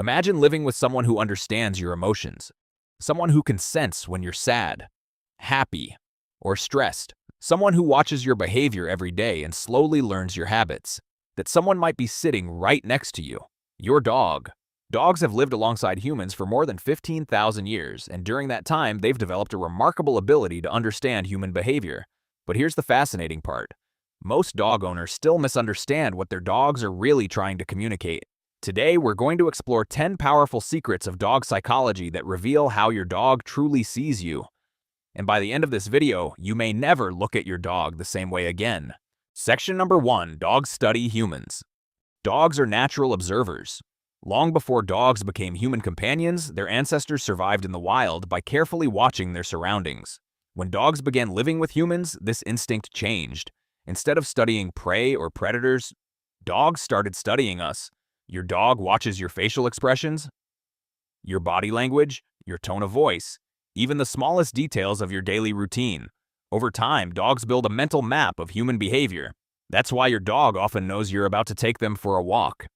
Imagine living with someone who understands your emotions, someone who can sense when you're sad, happy, or stressed, someone who watches your behavior every day and slowly learns your habits. That someone might be sitting right next to you, your dog. Dogs have lived alongside humans for more than 15,000 years, and during that time, they've developed a remarkable ability to understand human behavior. But here's the fascinating part. Most dog owners still misunderstand what their dogs are really trying to communicate. Today, we're going to explore 10 powerful secrets of dog psychology that reveal how your dog truly sees you. And by the end of this video, you may never look at your dog the same way again. Section number 1. Dogs study humans. Dogs are natural observers. Long before dogs became human companions, their ancestors survived in the wild by carefully watching their surroundings. When dogs began living with humans, this instinct changed. Instead of studying prey or predators, dogs started studying us. Your dog watches your facial expressions, your body language, your tone of voice, even the smallest details of your daily routine. Over time, dogs build a mental map of human behavior. That's why your dog often knows you're about to take them for a walk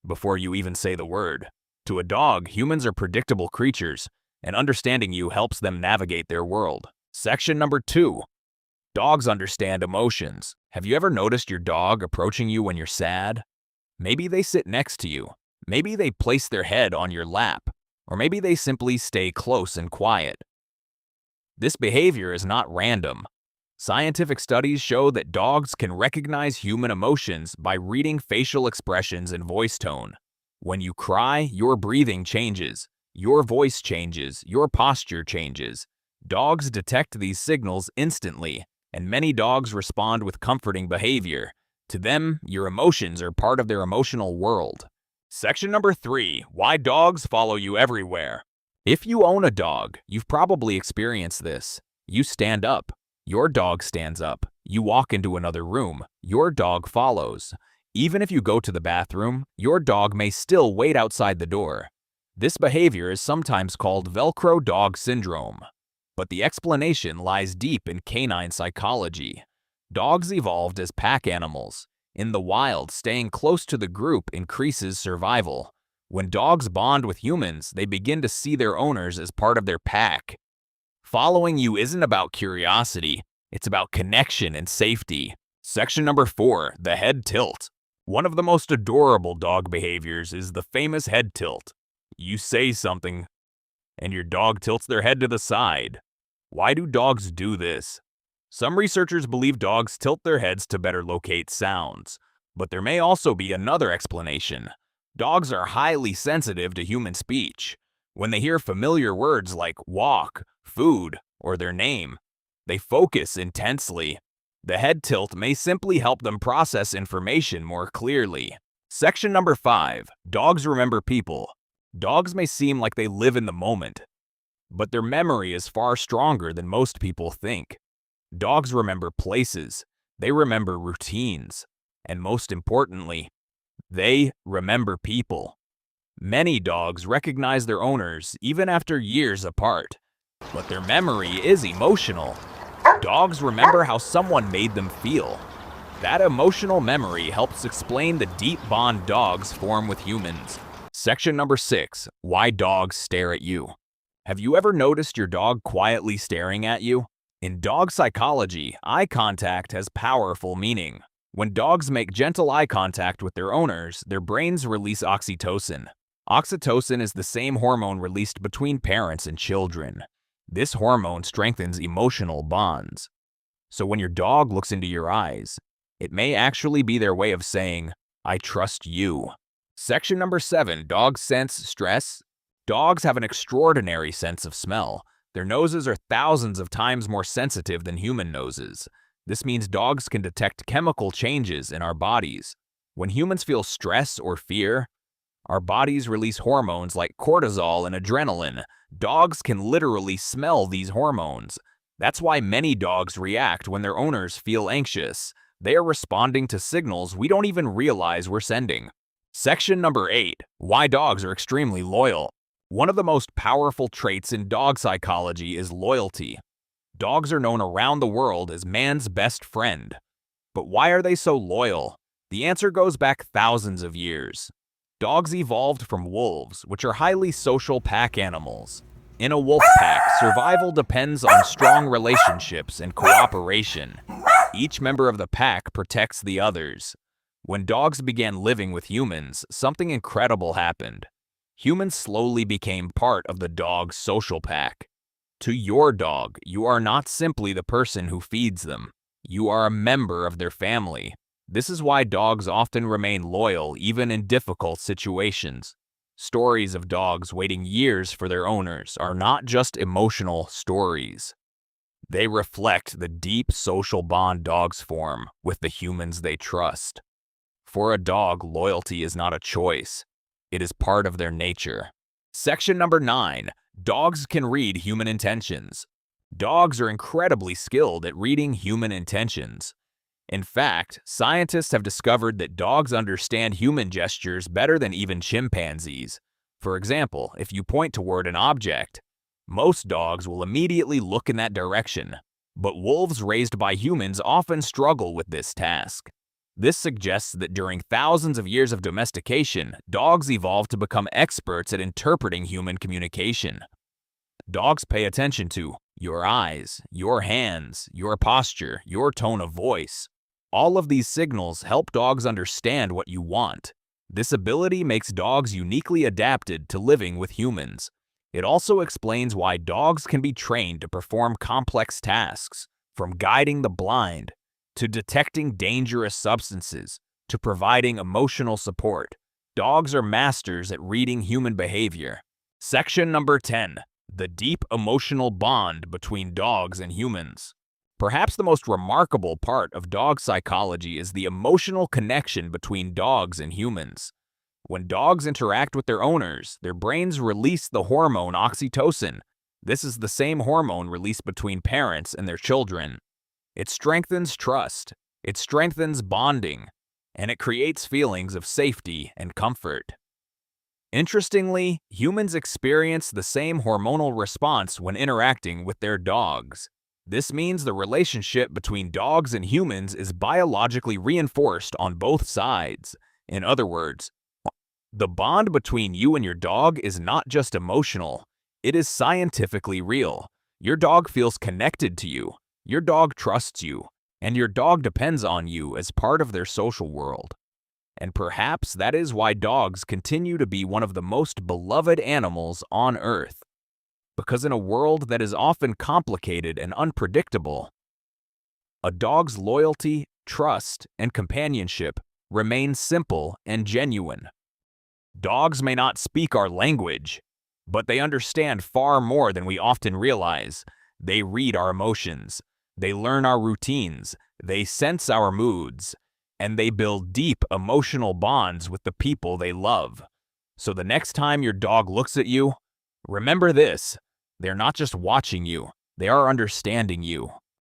before you even say the word. To a dog, humans are predictable creatures, and understanding you helps them navigate their world. Section number 2. Dogs understand emotions. Have you ever noticed your dog approaching you when you're sad? Maybe they sit next to you. Maybe they place their head on your lap. Or maybe they simply stay close and quiet. This behavior is not random. Scientific studies show that dogs can recognize human emotions by reading facial expressions and voice tone. When you cry, your breathing changes, your voice changes, your posture changes. Dogs detect these signals instantly, and many dogs respond with comforting behavior. To them, your emotions are part of their emotional world. Section number 3. Why dogs follow you everywhere. If you own a dog, you've probably experienced this. You stand up. Your dog stands up. You walk into another room. Your dog follows. Even if you go to the bathroom, your dog may still wait outside the door. This behavior is sometimes called Velcro dog syndrome. But the explanation lies deep in canine psychology. Dogs evolved as pack animals. In the wild, staying close to the group increases survival. When dogs bond with humans, they begin to see their owners as part of their pack. Following you isn't about curiosity, it's about connection and safety. Section number 4. The head tilt. One of the most adorable dog behaviors is the famous head tilt. You say something, and your dog tilts their head to the side. Why do dogs do this? Some researchers believe dogs tilt their heads to better locate sounds, but there may also be another explanation. Dogs are highly sensitive to human speech. When they hear familiar words like walk, food, or their name, they focus intensely. The head tilt may simply help them process information more clearly. Section number 5. Dogs remember people. Dogs may seem like they live in the moment, but their memory is far stronger than most people think. Dogs remember places, they remember routines, and most importantly, they remember people. Many dogs recognize their owners even after years apart, but their memory is emotional. Dogs remember how someone made them feel. That emotional memory helps explain the deep bond dogs form with humans. Section number 6. Why dogs stare at you. Have you ever noticed your dog quietly staring at you? In dog psychology, eye contact has powerful meaning. When dogs make gentle eye contact with their owners, their brains release oxytocin. Oxytocin is the same hormone released between parents and children. This hormone strengthens emotional bonds. So when your dog looks into your eyes, it may actually be their way of saying, "I trust you." Section number 7. Dogs sense stress. Dogs have an extraordinary sense of smell. Their noses are thousands of times more sensitive than human noses. This means dogs can detect chemical changes in our bodies. When humans feel stress or fear, our bodies release hormones like cortisol and adrenaline. Dogs can literally smell these hormones. That's why many dogs react when their owners feel anxious. They are responding to signals we don't even realize we're sending. Section number 8. Why dogs are extremely loyal. One of the most powerful traits in dog psychology is loyalty. Dogs are known around the world as man's best friend. But why are they so loyal? The answer goes back thousands of years. Dogs evolved from wolves, which are highly social pack animals. In a wolf pack, survival depends on strong relationships and cooperation. Each member of the pack protects the others. When dogs began living with humans, something incredible happened. Humans slowly became part of the dog's social pack. To your dog, you are not simply the person who feeds them. You are a member of their family. This is why dogs often remain loyal even in difficult situations. Stories of dogs waiting years for their owners are not just emotional stories. They reflect the deep social bond dogs form with the humans they trust. For a dog, loyalty is not a choice. It is part of their nature. Section number 9. Dogs can read human intentions. Dogs are incredibly skilled at reading human intentions. In fact, scientists have discovered that dogs understand human gestures better than even chimpanzees. For example, if you point toward an object, most dogs will immediately look in that direction. But wolves raised by humans often struggle with this task. This suggests that during thousands of years of domestication, dogs evolved to become experts at interpreting human communication. Dogs pay attention to your eyes, your hands, your posture, your tone of voice. All of these signals help dogs understand what you want. This ability makes dogs uniquely adapted to living with humans. It also explains why dogs can be trained to perform complex tasks, from guiding the blind to detecting dangerous substances, to providing emotional support. Dogs are masters at reading human behavior. Section number 10. The deep emotional bond between dogs and humans. Perhaps the most remarkable part of dog psychology is the emotional connection between dogs and humans. When dogs interact with their owners, their brains release the hormone oxytocin. This is the same hormone released between parents and their children. It strengthens trust, it strengthens bonding, and it creates feelings of safety and comfort. Interestingly, humans experience the same hormonal response when interacting with their dogs. This means the relationship between dogs and humans is biologically reinforced on both sides. In other words, the bond between you and your dog is not just emotional, it is scientifically real. Your dog feels connected to you. Your dog trusts you, and your dog depends on you as part of their social world. And perhaps that is why dogs continue to be one of the most beloved animals on Earth. Because in a world that is often complicated and unpredictable, a dog's loyalty, trust, and companionship remain simple and genuine. Dogs may not speak our language, but they understand far more than we often realize. They read our emotions. They learn our routines, they sense our moods, and they build deep emotional bonds with the people they love. So the next time your dog looks at you, remember this: they're not just watching you, they are understanding you.